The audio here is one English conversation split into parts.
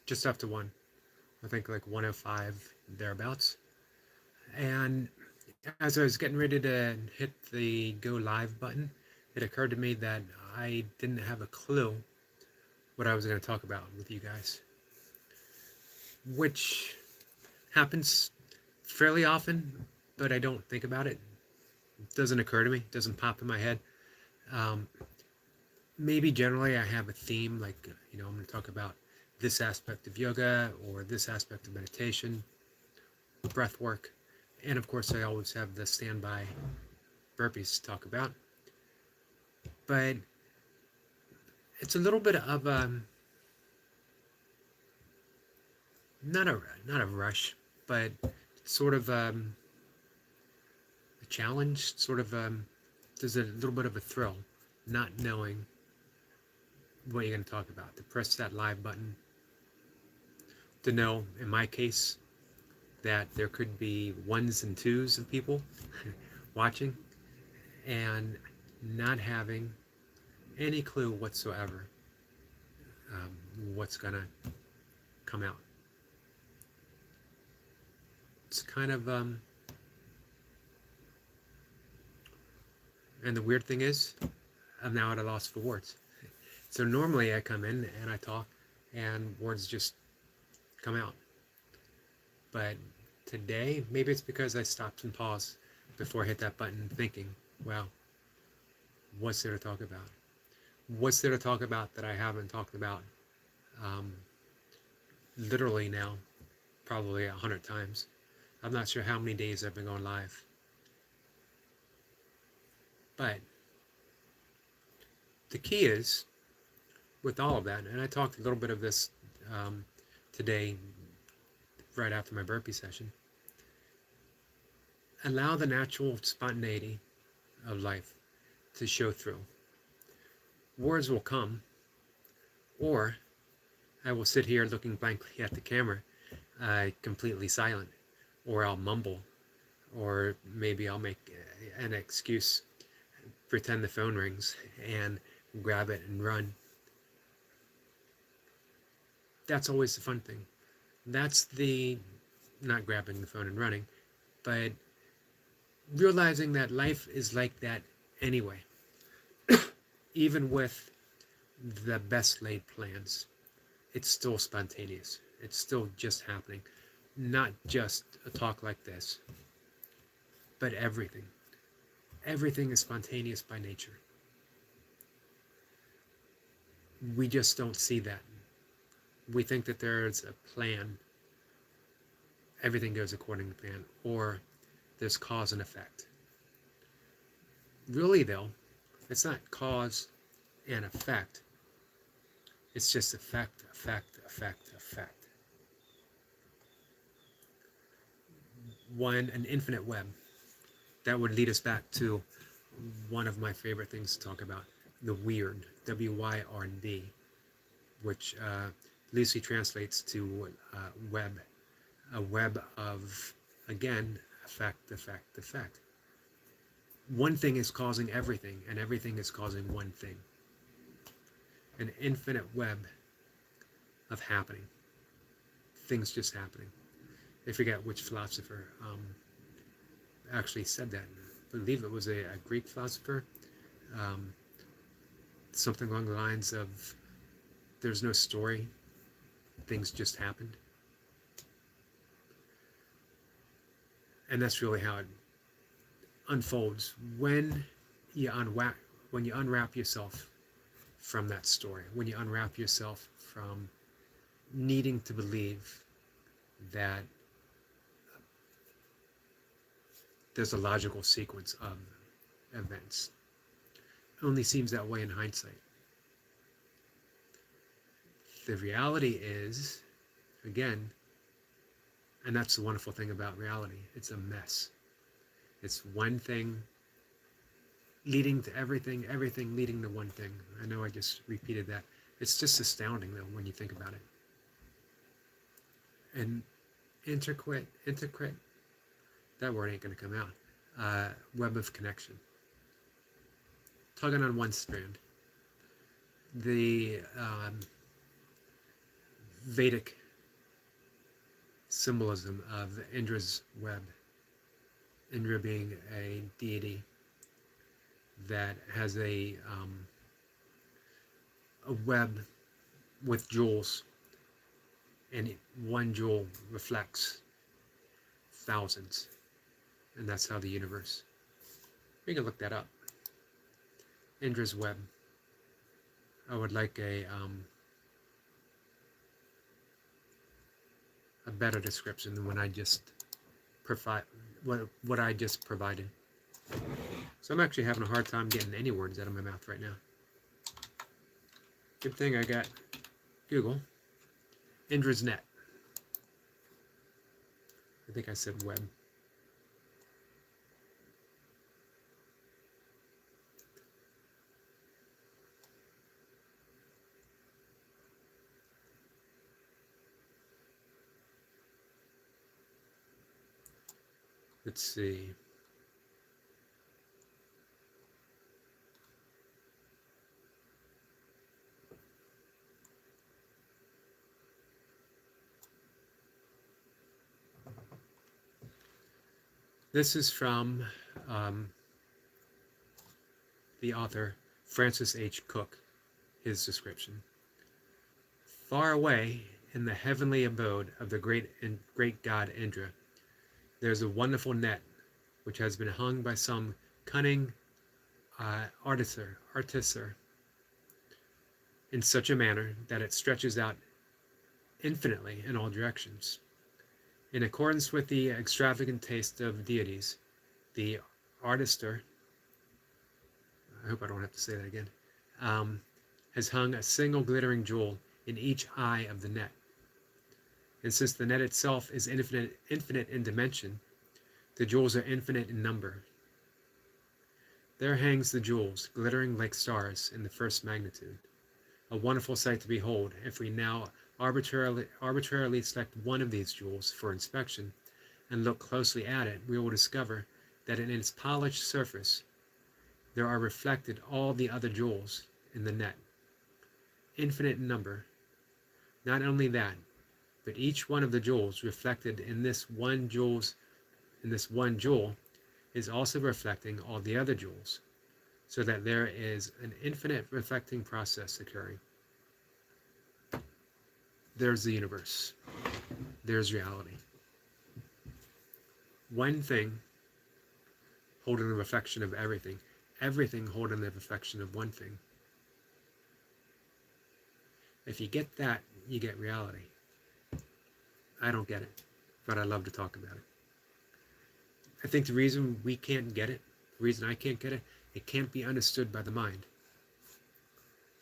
just after 1. I think like 105 thereabouts. And as I was getting ready to hit the go live button, it occurred to me that I didn't have a clue what I was going to talk about with you guys, which happens fairly often, but I don't think about it. It doesn't occur to me, it doesn't pop in my head. Um, Maybe generally I have a theme, like, I'm going to talk about this aspect of yoga or this aspect of meditation, breath work, and of course I always have the standby burpees to talk about. But it's a little bit of not a rush, but sort of a challenge. Sort of there's a little bit of a thrill, not knowing what you're going to talk about. To press that live button, to know, in my case, that there could be ones and twos of people watching, and not having any clue whatsoever what's gonna come out. It's kind of and the weird thing is, I'm now at a loss for words. So normally I come in and I talk and words just come out. But today, maybe it's because I stopped and paused before I hit that button thinking, wow, what's there to talk about? What's there to talk about that I haven't talked about um, literally now, probably 100 times. I'm not sure how many days I've been going live. But the key is, with all of that, and I talked a little bit of this today, right after my burpee session, allow the natural spontaneity of life to show through. Words will come, or I will sit here looking blankly at the camera, completely silent, or I'll mumble, or maybe I'll make an excuse, pretend the phone rings, and grab it and run. That's always the fun thing. That's the, not grabbing the phone and running, but realizing that life is like that anyway. Even with the best laid plans, it's still spontaneous. It's still just happening. Not just a talk like this, but everything. Everything is spontaneous by nature. We just don't see that. We think that there's a plan. Everything goes according to plan, or there's cause and effect. Really, though, it's not cause and effect. It's just effect, effect, effect, effect. An infinite web. That would lead us back to one of my favorite things to talk about, the Wyrd, W-Y-R-D, which loosely translates to web, a web of, again, effect, effect, effect. One thing is causing everything, and everything is causing one thing. An infinite web of happening. Things just happening. I forget which philosopher actually said that. I believe it was a Greek philosopher. Something along the lines of, there's no story, things just happened. And that's really how it unfolds when you unwrap yourself from that story, when you unwrap yourself from needing to believe that there's a logical sequence of events. It only seems that way in hindsight. The reality is, again, and that's the wonderful thing about reality, it's a mess. It's one thing leading to everything, everything leading to one thing. I know I just repeated that. It's just astounding, though, when you think about it. And intricate, that word ain't going to come out. Web of connection. Tugging on one strand. The Vedic symbolism of Indra's web. Indra being a deity that has a web with jewels, and one jewel reflects thousands, and that's how the universe. We can look that up. Indra's web. I would like a better description than what I just provided. So I'm actually having a hard time getting any words out of my mouth right now. Good thing I got Google. Indra's net. I think I said web. Let's see. This is from the author Francis H. Cook, his description. Far away in the heavenly abode of the great god Indra, there's a wonderful net which has been hung by some cunning artificer in such a manner that it stretches out infinitely in all directions. In accordance with the extravagant taste of deities, the artificer, I hope I don't have to say that again, has hung a single glittering jewel in each eye of the net. And since the net itself is infinite in dimension, the jewels are infinite in number. There hangs the jewels, glittering like stars in the first magnitude. A wonderful sight to behold. If we now arbitrarily select one of these jewels for inspection and look closely at it, we will discover that in its polished surface there are reflected all the other jewels in the net, infinite in number. Not only that, but each one of the jewels reflected in this one jewel is also reflecting all the other jewels, so that there is an infinite reflecting process occurring. There's the universe. There's reality. One thing holding the reflection of everything. Everything holding the reflection of one thing. If you get that, you get reality. I don't get it, but I love to talk about it. I think the reason we can't get it, the reason I can't get it, it can't be understood by the mind.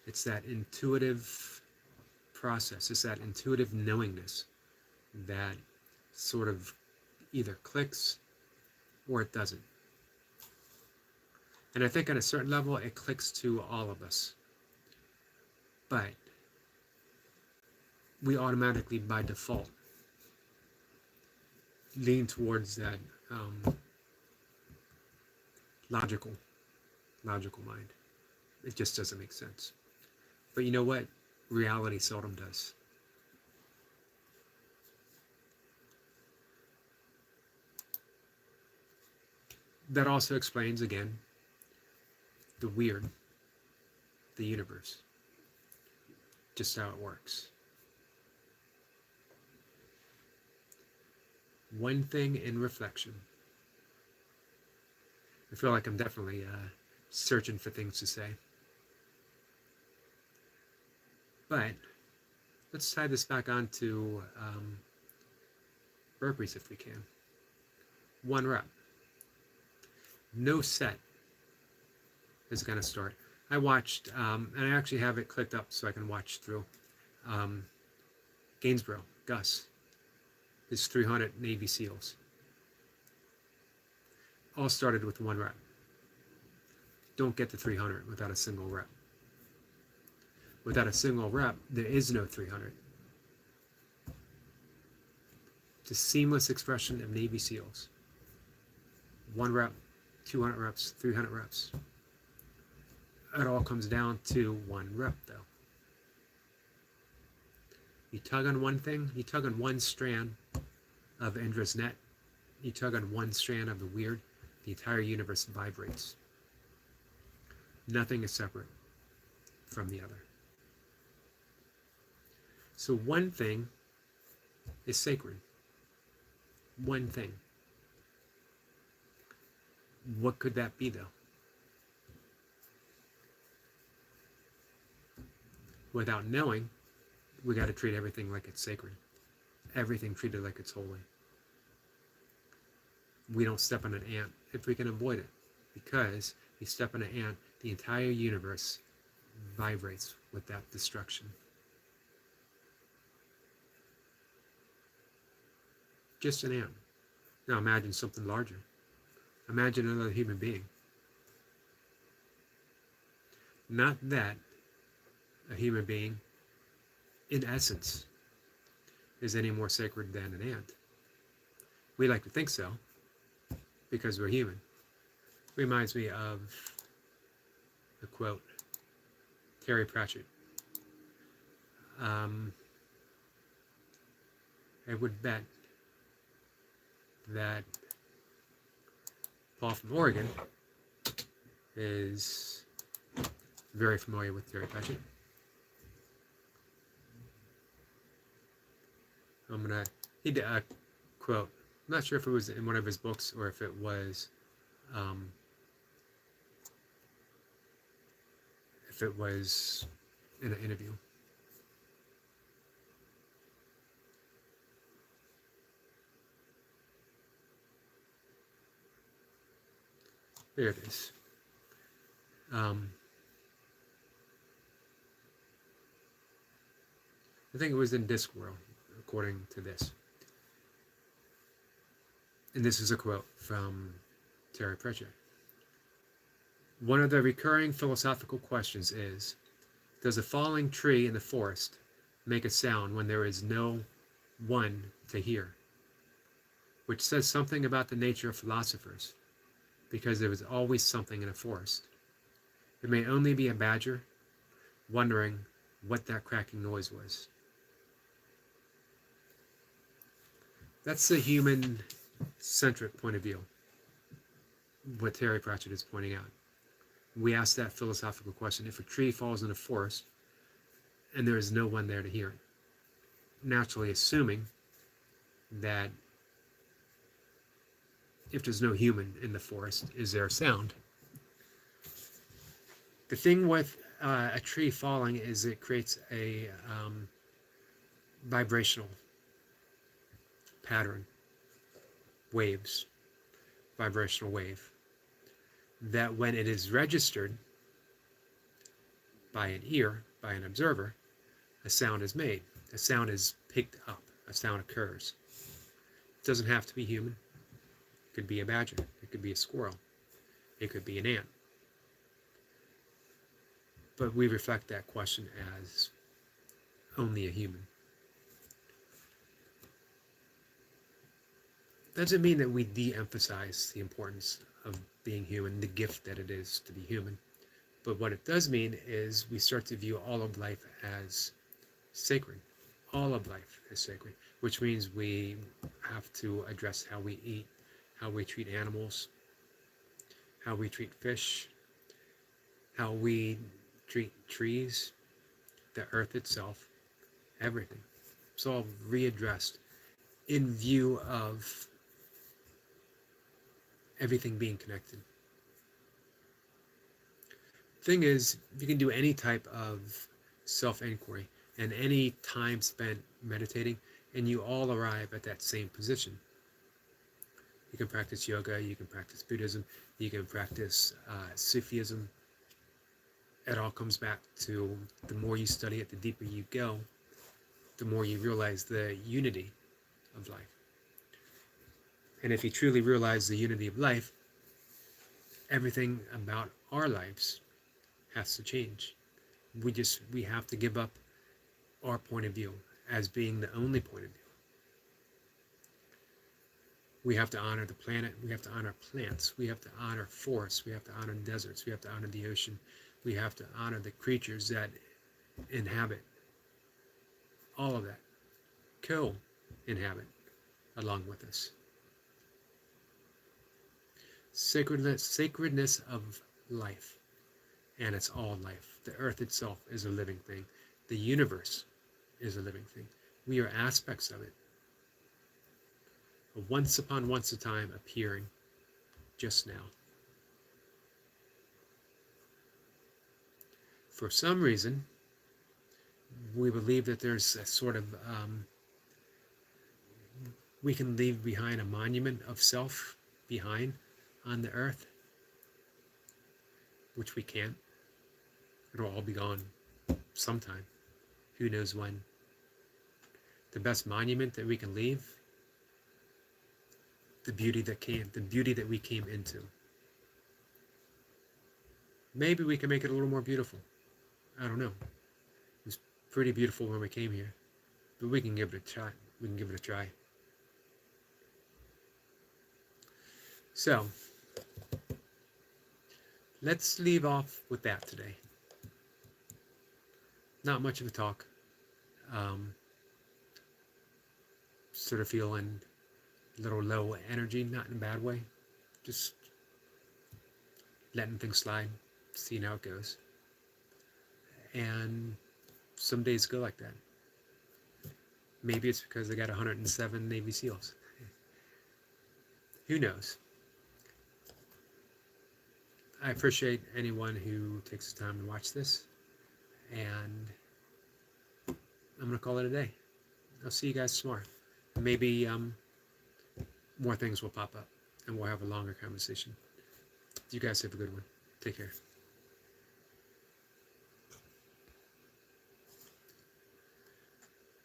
It's that intuitive process. It's that intuitive knowingness that sort of either clicks or it doesn't. And I think on a certain level, it clicks to all of us. But we automatically, by default, lean towards that logical mind. It just doesn't make sense. But you know what? Reality seldom does. That also explains, again, the weird, the universe, just how it works. One thing in reflection. I feel like I'm definitely searching for things to say. But let's tie this back on to burpees if we can. 1 rep. No set is going to start. I watched, and I actually have it clicked up so I can watch through. Gainsborough, Gus, his 300 Navy SEALs. All started with 1 rep. Don't get to 300 without a single rep. Without a single rep, there is no 300. It's a seamless expression of Navy SEALs. 1 rep, 200 reps, 300 reps. It all comes down to 1 rep, though. You tug on one thing, you tug on one strand of Indra's net, you tug on one strand of the weird, the entire universe vibrates. Nothing is separate from the other. So one thing is sacred. One thing. What could that be, though? Without knowing, we got to treat everything like it's sacred. Everything treated like it's holy. We don't step on an ant if we can avoid it, because if you step on an ant, the entire universe vibrates with that destruction. Just an ant. Now imagine something larger. Imagine another human being. Not that a human being, in essence, is any more sacred than an ant. We like to think so, because we're human. Reminds me of a quote, Terry Pratchett. I would bet that Paul from Oregon is very familiar with Terry Pratchett. He did a quote. I'm not sure if it was in one of his books or if it was in an interview. There it is. I think it was in Discworld, according to this. And this is a quote from Terry Pratchett. One of the recurring philosophical questions is, does a falling tree in the forest make a sound when there is no one to hear? Which says something about the nature of philosophers, because there is always something in a forest. It may only be a badger wondering what that cracking noise was. That's the human-centric point of view, what Terry Pratchett is pointing out. We ask that philosophical question: if a tree falls in a forest and there is no one there to hear it, naturally assuming that if there's no human in the forest, is there a sound? The thing with a tree falling is it creates a vibrational pattern, waves, vibrational wave, that when it is registered by an ear, by an observer, a sound is made. A sound is picked up. A sound occurs. It doesn't have to be human. It could be a badger. It could be a squirrel. It could be an ant. But we reflect that question as only a human. Doesn't mean that we de-emphasize the importance of being human, the gift that it is to be human. But what it does mean is we start to view all of life as sacred. All of life is sacred, which means we have to address how we eat, how we treat animals, how we treat fish, how we treat trees, the earth itself, everything. It's all readdressed in view of everything being connected. Thing is, you can do any type of self-inquiry and any time spent meditating, and you all arrive at that same position. You can practice yoga, you can practice Buddhism, you can practice Sufism. It all comes back to the more you study it, the deeper you go, the more you realize the unity of life. And if you truly realize the unity of life, everything about our lives has to change. We have to give up our point of view as being the only point of view. We have to honor the planet, we have to honor plants, we have to honor forests, we have to honor deserts, we have to honor the ocean, we have to honor the creatures that inhabit all of that. co-inhabit along with us. Sacredness of life, and it's all life. The earth itself is a living thing. The universe is a living thing. We are aspects of it. A once upon once a time appearing just now. For some reason, we believe that there's a sort of, we can leave behind a monument of self behind on the earth, which we can't. It'll all be gone sometime. Who knows when. The best monument that we can leave, the beauty that we came into. Maybe we can make it a little more beautiful. I don't know. It was pretty beautiful when we came here, but we can give it a try. We can give it a try. So, let's leave off with that today. Not much of a talk. Sort of feeling a little low energy, not in a bad way. Just letting things slide, seeing how it goes. And some days go like that. Maybe it's because I got 107 Navy SEALs. Who knows? I appreciate anyone who takes the time to watch this. And I'm going to call it a day. I'll see you guys tomorrow. Maybe more things will pop up and we'll have a longer conversation. You guys have a good one. Take care.